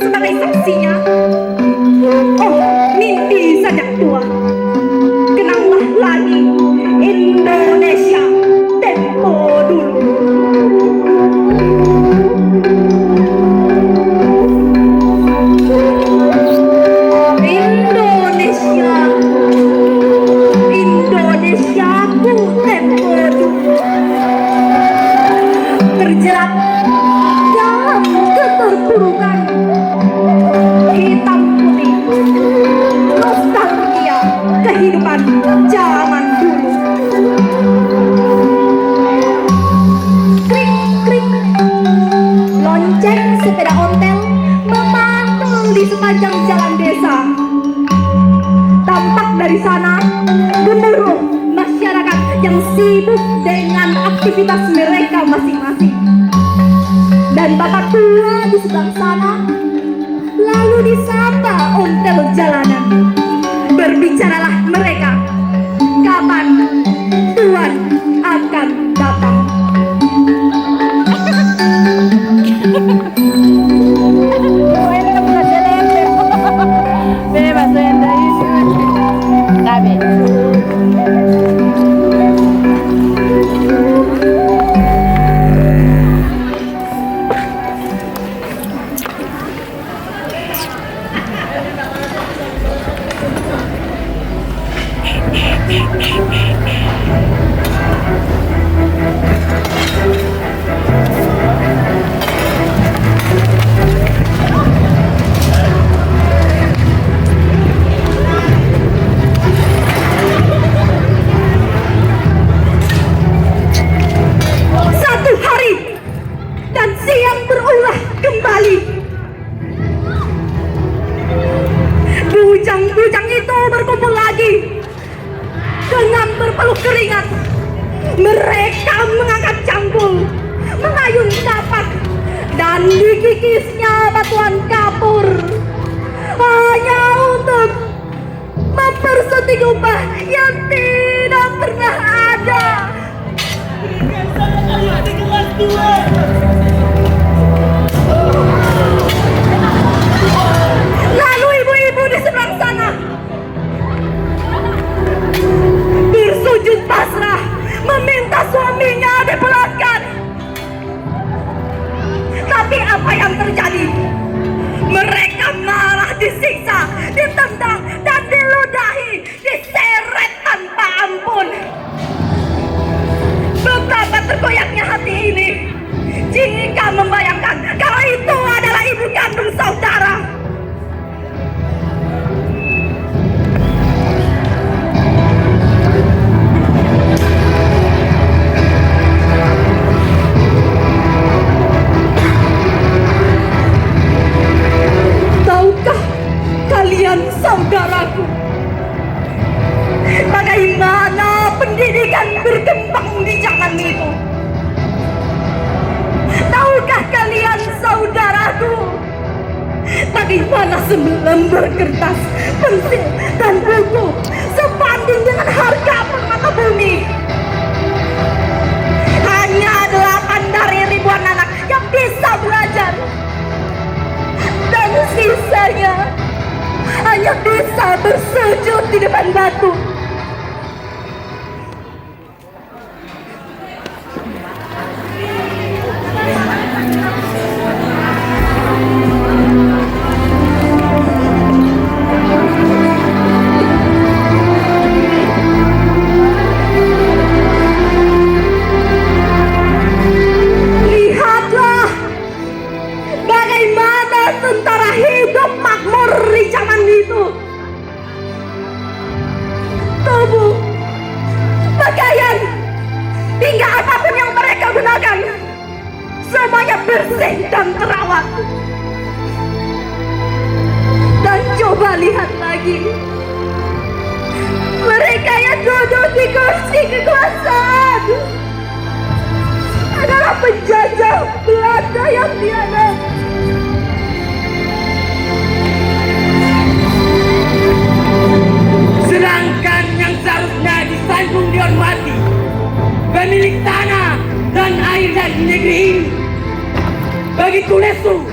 sebagai saksinya. Oh, mimpi sajak tua. Kenanglah lagi Indonesia tempo dulu. Indonesia, Indonesiaku tempo dulu. Terjerat dalam keterpurukan hitam putih, nostalgia kehidupan zaman dulu. Krik krik, lonceng sepeda ontel memantul di sepanjang jalan desa. Tampak dari sana gemuruh masyarakat yang sibuk dengan aktivitas mereka masing-masing. Dan bapak tua di sebelah sana lalu disapa ontel jalanan. Berbicaralah mereka, kapan Tuhan akan datang. Satu hari dan siang berulah kembali. Bujang-bujang itu berkumpul lagi dengan berpeluh keringat. Mereka mengangkat cangkul, mengayun tapak, dan dikikisnya batuan kapur hanya untuk mempersunting upah yang tidak pernah ada. Lalu ibu-ibu di seberang sana bersujud pasrah meminta suaminya dipulangkan. Tapi apa yang terjadi? Mereka malah disiksa, ditendang, dan diludahi, diseret tanpa ampun. Betapa tergoyaknya hati ini jika membayangkan kalau itu adalah ibu kandung saudara. Tahukah kalian saudaraku, bagaimana pendidikan berkembang di zaman itu? Tahukah kalian saudaraku, bagaimana selembar kertas, pensil, dan buku sebanding dengan harga permata bumi? Hanya 8 dari ribuan anak yang bisa belajar, dan sisanya hanya bisa bersujud di depan batu. Lihatlah bagaimana tentara hidup makmur di zaman itu. Tubuh, pakaian, hingga apapun yang mereka gunakan, semuanya bersih dan terawat. Dan coba lihat lagi, mereka yang duduk di kursi kekuasaan adalah penjajah Belanda yang tiada. Sedangkan yang seharusnya disanjung dihormati, pemilik tanah dan air dari negeri ini, begitu lesu,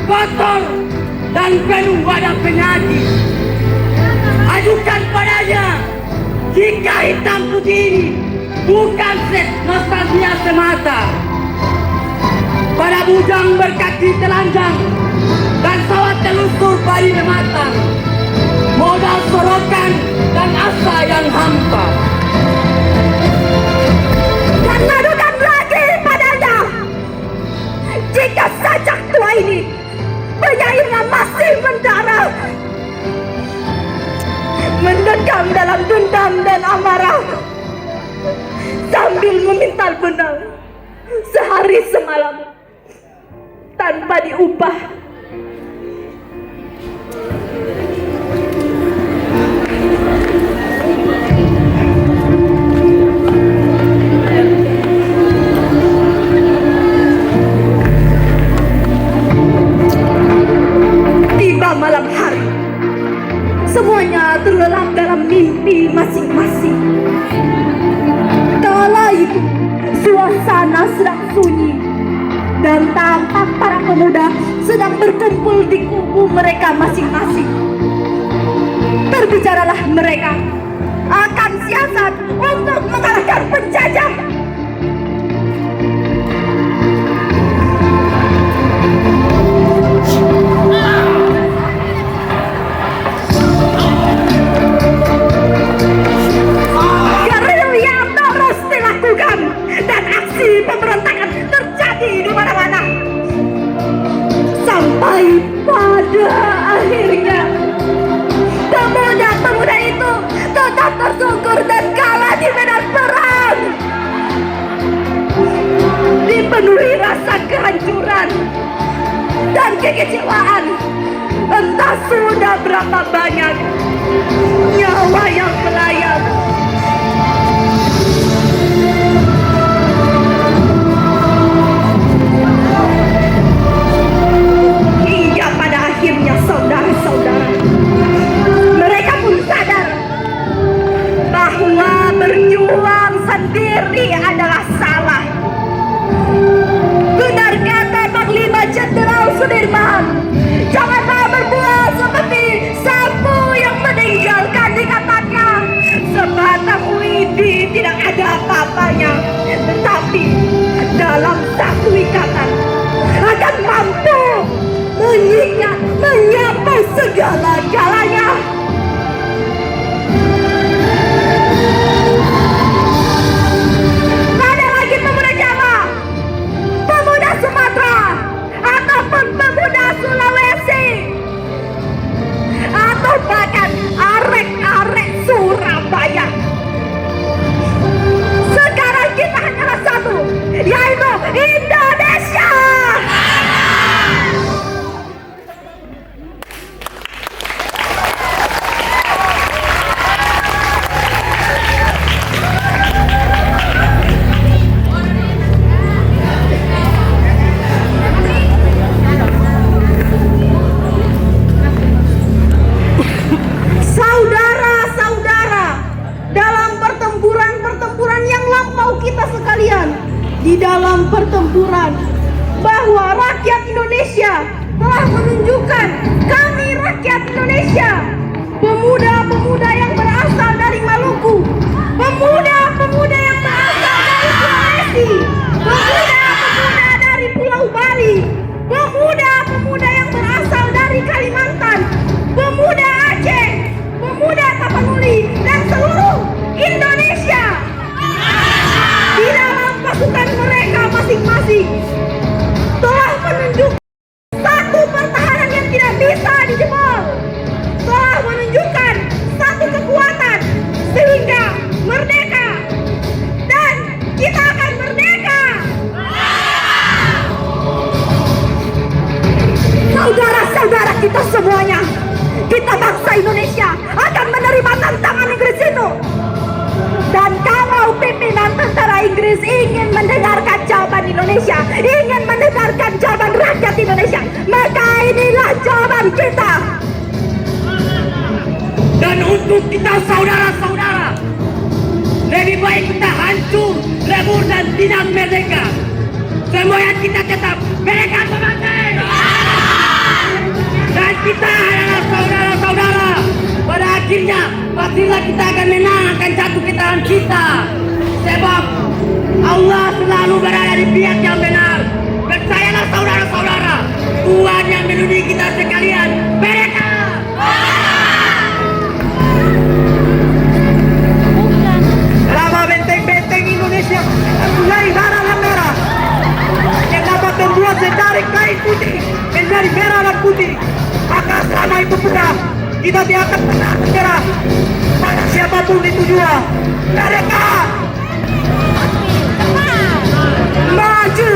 kotor, dan penuh wadah penyakit. Ajukan padanya jika hitam putih ini bukan set nostalgia semata. Pada bujang berkaki telanjang dan sawat telusur padi matang, modal sorokan dan asa yang hampa. Dan madukan lagi padanya jika sajak tua ini penyairnya masih mendarah, mendekam dalam dendam dan amarah, sambil memintal benang sehari semalam tanpa diupah. Tiba malam hari, semuanya terlelap dalam mimpi masing-masing. Kala itu suasana sedang sunyi dan tampak para pemuda sedang berkumpul di kubu mereka masing-masing. Berbicaralah mereka akan siasat untuk mengalahkan penjajah. Gerilya terus dilakukan dan aksi pemberontakan terjadi di mana-mana. Sampai pada akhirnya pemuda-pemuda itu tetap tersungkur dan kalah di medan perang. Dipenuhi rasa kehancuran dan kekecewaan, entah sudah berapa banyak nyawa yang melayang. Hingga pada akhirnya saudara-saudara, mereka pun sadar bahwa berjuang sendiri adalah salah. Benar kata Panglima Jenderal Sudirman, janganlah berbuat seperti sapu yang meninggalkan ikatannya. Sebatang widi tidak ada apa-apanya, tetapi dalam satu ikatan akan mampu menyikat, menyapa segala-galanya. Ada lagi pemuda Jawa, pemuda Sumatera, ataupun pemuda Sulawesi, atau bahkan arek-arek Surabaya. Sekarang kita hanyalah satu, yaitu Indonesia. Saudara-saudara, dalam pertempuran yang lampau kita sekalian, di dalam pertempuran bahwa rakyat Indonesia telah menunjukkan, kami rakyat Indonesia, pemuda-pemuda yang berasal dari Maluku, pemuda-pemuda yang berasal dari Sulawesi, pemuda-pemuda dari Pulau Bali, pemuda-pemuda yang berasal dari Kalimantan, pemuda Aceh, pemuda Tapanuli, dan seluruh Indonesia di dalam pasukan mereka masing-masing telah menunjukkan satu pertahanan yang tidak bisa dijebol, telah menunjukkan satu kekuatan sehingga merdeka, dan kita akan merdeka. Saudara-saudara kita semuanya, kita bangsa Indonesia akan menerima tantangan Inggris itu. Dan kalau pimpinan tentara Inggris ingin mendengarkan jawaban Indonesia, ingin mendengarkan jawaban rakyat Indonesia, maka inilah jawaban kita. Dan untuk kita saudara-saudara, lebih baik kita hancur, lebur dan tidak merdeka. Semua yang kita tetap mereka memakai. Dan akhirnya pastilah kita akan menangkan satu ketahanan kita. Sebab Allah selalu berada di pihak yang benar. Percayalah saudara-saudara, Tuhan yang melindungi kita sekalian. Mereka selama benteng-benteng Indonesia mulai darah dan merah yang dapat membuat secari kain putih menjadi merah dan putih, maka selama itu pula kita tidak akan pernah menyerah pada siapapun itu juga. Mereka Maju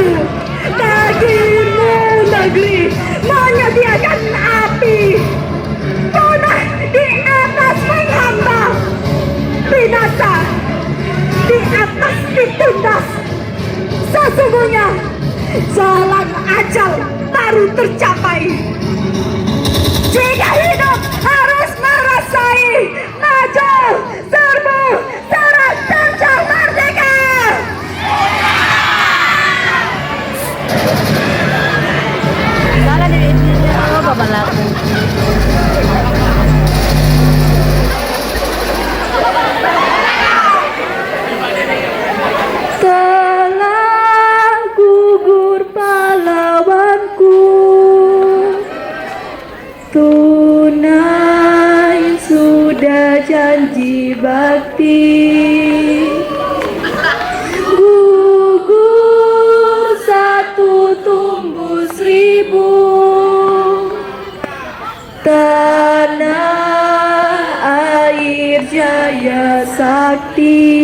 bagimu negeri menyediakan api, punah di atas menghamba, binasa di atas ditindas. Sesungguhnya jalan ajal baru tercapai jika hidup harus merasai maju, serbu, syarat terjang merdeka. Salah dari intinya apa babalak? Telah gugur pahlawanku, tunai sudah janji bakti, gugur satu tumbuh seribu, tanah air jaya sakti.